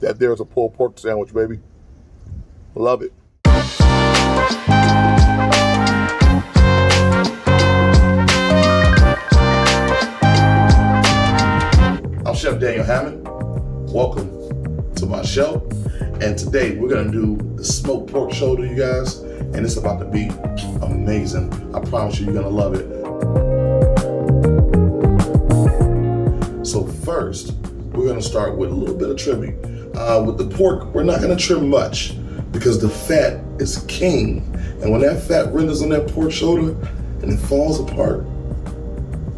That there's a pulled pork sandwich, baby. Love it. I'm Chef Daniel Hammond. Welcome to my show. And today we're gonna do the smoked pork shoulder, you guys. And it's about to be amazing. I promise you, you're gonna love it. So first, we're gonna start with a little bit of trimming. With the pork, we're not gonna trim much because the fat is king. And when that fat renders on that pork shoulder and it falls apart,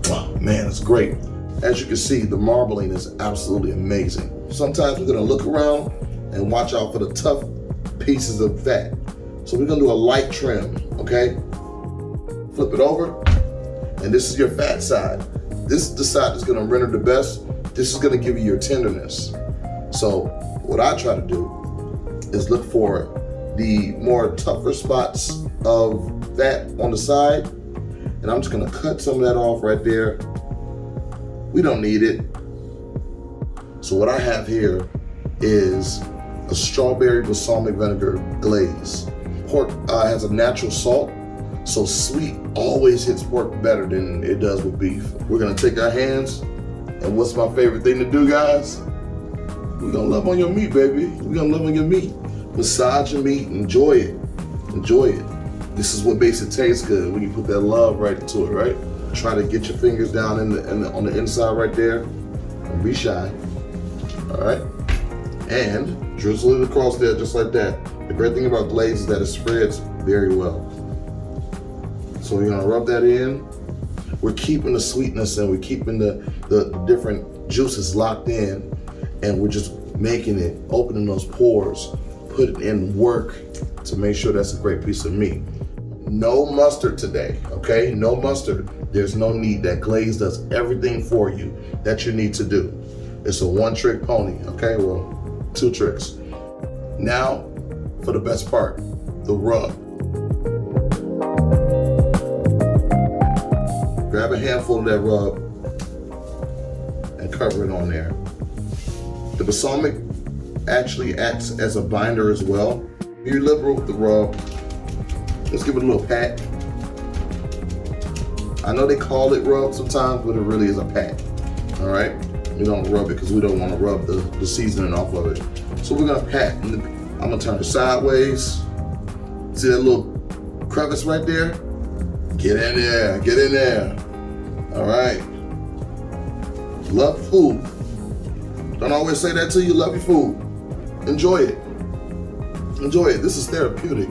oh man, it's great. As you can see, the marbling is absolutely amazing. Sometimes we're gonna look around and watch out for the tough pieces of fat. So we're gonna do a light trim, okay? Flip it over, and this is your fat side. This is the side that's gonna render the best. This is gonna give you your tenderness. So what I try to do is look for the more tougher spots of fat on the side, and I'm just gonna cut some of that off right there. We don't need it. So what I have here is a strawberry balsamic vinegar glaze. Pork has a natural salt, so sweet always hits pork better than it does with beef. We're gonna take our hands, and what's my favorite thing to do, guys? We're gonna love on your meat, baby. We're gonna love on your meat. Massage your meat, enjoy it. Enjoy it. This is what makes it taste good, when you put that love right into it, right? Try to get your fingers down on the inside right there. Don't be shy, all right? And drizzle it across there just like that. The great thing about glaze is that it spreads very well. So we're gonna rub that in. We're keeping the sweetness and we're keeping the different juices locked in, and we're just making it, opening those pores, putting in work to make sure that's a great piece of meat. No mustard today, okay? No mustard. There's no need. That glaze does everything for you that you need to do. It's a one-trick pony, okay? Well, two tricks. Now, for the best part, the rub. Grab a handful of that rub and cover it on there. The balsamic actually acts as a binder as well. If you're liberal with the rub, let's give it a little pat. I know they call it rub sometimes, but it really is a pat, all right? We don't rub it because we don't want to rub the seasoning off of it. So we're gonna pat. I'm gonna turn it sideways. See that little crevice right there? Get in there, get in there. All right. Love food. Don't always say that to you, love your food. Enjoy it. Enjoy it. This is therapeutic.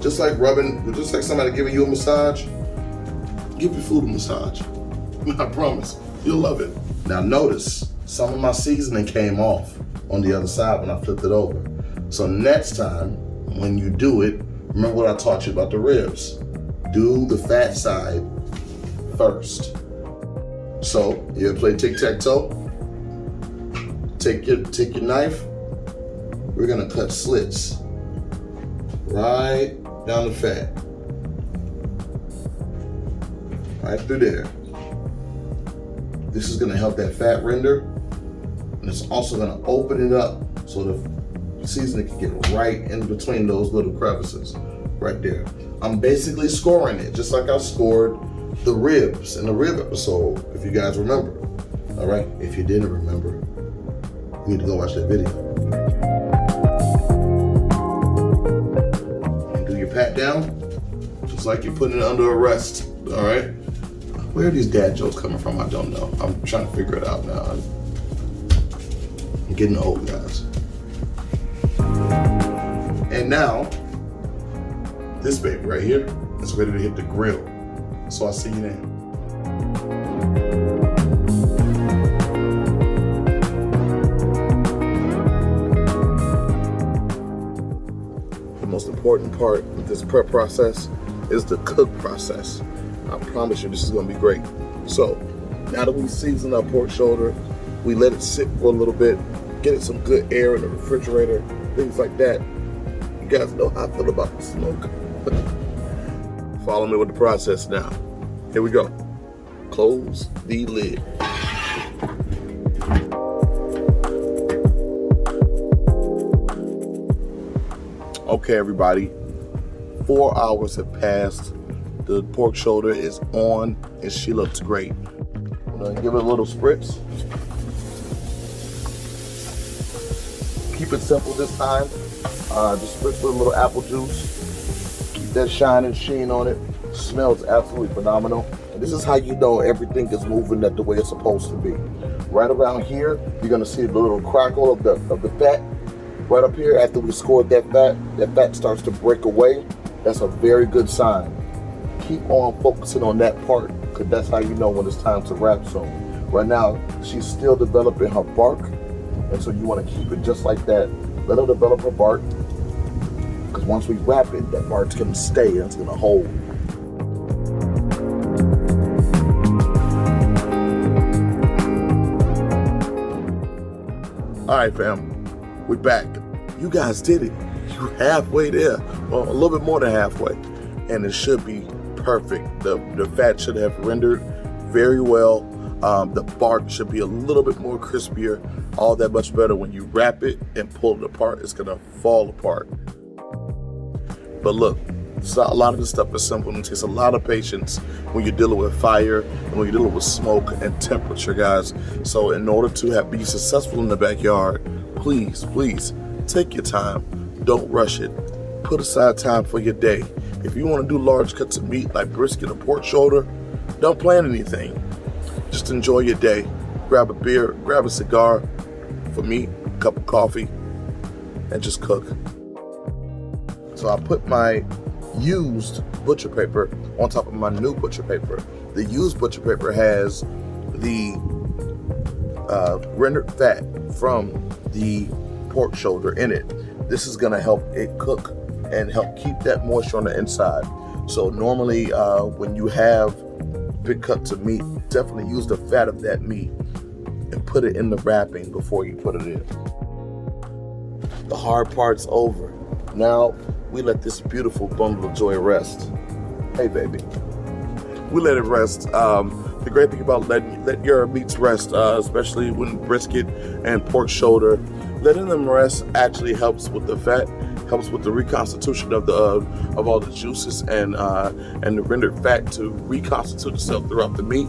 Just like rubbing, just like somebody giving you a massage, give your food a massage. I promise, you'll love it. Now notice, some of my seasoning came off on the other side when I flipped it over. So next time, when you do it, remember what I taught you about the ribs. Do the fat side first. So, you ever play tic-tac-toe? Take your knife. We're gonna cut slits right down the fat. Right through there. This is gonna help that fat render, and it's also gonna open it up so the seasoning can get right in between those little crevices right there. I'm basically scoring it just like I scored the ribs in the rib episode, if you guys remember. All right, if you didn't remember, you need to go watch that video. And do your pat down, just like you're putting it under arrest, all right? Where are these dad jokes coming from? I don't know. I'm trying to figure it out now. I'm getting old, guys. And now, this baby right here is ready to hit the grill. So I'll see you then. The most important part of this prep process is the cook process. I promise you this is gonna be great. So now that we season our pork shoulder, we let it sit for a little bit, get it some good air in the refrigerator, things like that. You guys know how I feel about the smoke. Follow me with the process now. Here we go. Close the lid. Okay, everybody, 4 hours have passed. The pork shoulder is on and she looks great. I'm gonna give it a little spritz. Keep it simple this time. Just spritz with a little apple juice. Keep that shine and sheen on it. Smells absolutely phenomenal. And this is how you know everything is moving the way it's supposed to be. Right around here, you're gonna see the little crackle of the fat. Right up here, after we scored that fat starts to break away. That's a very good sign. Keep on focusing on that part, because that's how you know when it's time to wrap soon. Right now, she's still developing her bark, and so you want to keep it just like that. Let her develop her bark, because once we wrap it, that bark's going to stay and it's going to hold. All right, fam, we're back. You guys did it. You're halfway there. Well, a little bit more than halfway, and it should be perfect. The fat should have rendered very well. The bark should be a little bit more crispier. All that much better. When you wrap it and pull it apart, it's gonna fall apart. But look, a lot of this stuff is simple, and it takes a lot of patience when you're dealing with fire and when you're dealing with smoke and temperature, guys. So in order to be successful in the backyard, please take your time. Don't rush it. Put aside time for your day. If you want to do large cuts of meat like brisket or pork shoulder, don't plan anything. Just enjoy your day. Grab a beer, grab a cigar, for me, a cup of coffee, and just cook. So I put my used butcher paper on top of my new butcher paper. The used butcher paper has the rendered fat from the pork shoulder in it. This is gonna help it cook and help keep that moisture on the inside. So normally when you have big cuts of meat, definitely use the fat of that meat and put it in the wrapping before you put it in. The hard part's over. Now we let this beautiful bundle of joy rest. Hey baby, we let it rest. The great thing about let your meats rest, especially when brisket and pork shoulder, letting them rest actually helps with the fat, helps with the reconstitution of all the juices and the rendered fat to reconstitute itself throughout the meat.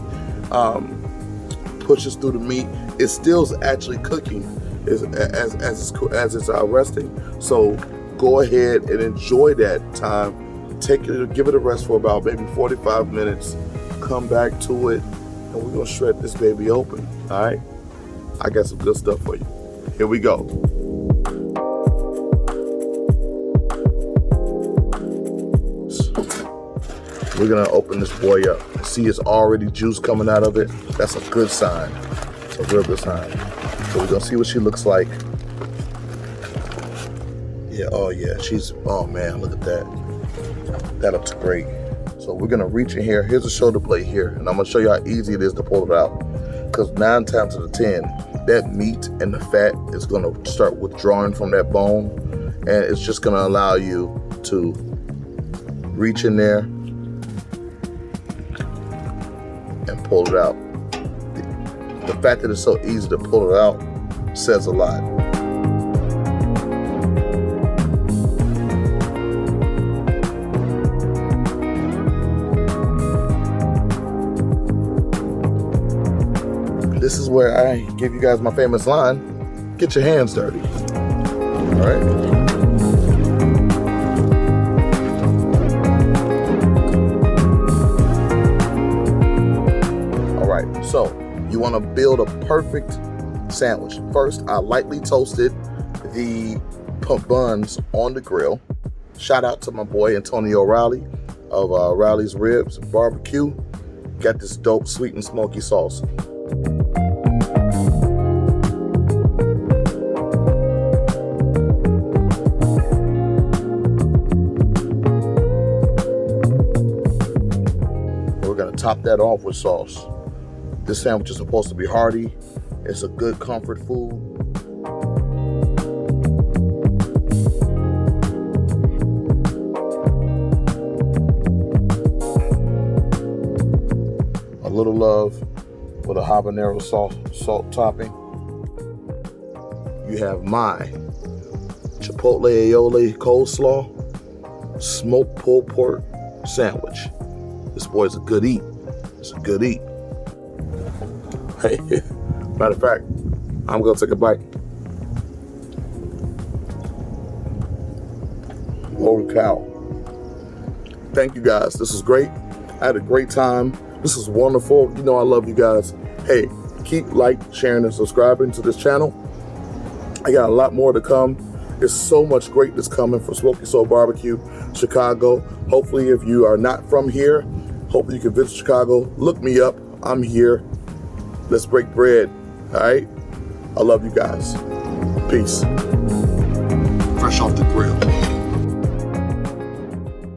Pushes through the meat. It still's actually cooking as it's resting. So go ahead and enjoy that time. Give it a rest for about maybe 45 minutes. Come back to it, and we're gonna shred this baby open. All right, I got some good stuff for you. Here we go. We're gonna open this boy up. See, it's already juice coming out of it. That's a good sign. It's a real good sign. So we're gonna see what she looks like. Yeah, oh man, look at that. That looks great. So we're gonna reach in here. Here's a shoulder blade here, and I'm gonna show you how easy it is to pull it out. Because 9 times out of 10, that meat and the fat is gonna start withdrawing from that bone, and it's just gonna allow you to reach in there and pull it out. The fact that it's so easy to pull it out says a lot. This is where I give you guys my famous line, get your hands dirty. All right. All right, so you want to build a perfect sandwich. First, I lightly toasted the buns on the grill. Shout out to my boy Antonio Riley of Riley's Ribs Barbecue. Got this dope sweet and smoky sauce. Top that off with sauce. This sandwich is supposed to be hearty. It's a good comfort food. A little love with a habanero salt topping. You have my chipotle aioli coleslaw, smoked pulled pork sandwich. This boy's a good eat. It's a good eat. Hey, matter of fact, I'm gonna take a bite. Holy cow. Thank you guys. This was great. I had a great time. This is wonderful. You know I love you guys. Hey, keep sharing, and subscribing to this channel. I got a lot more to come. There's so much greatness coming from Smoky Soul Barbecue, Chicago. Hopefully, if you are not from here, hopefully you can visit Chicago. Look me up. I'm here. Let's break bread. All right? I love you guys. Peace. Fresh off the grill.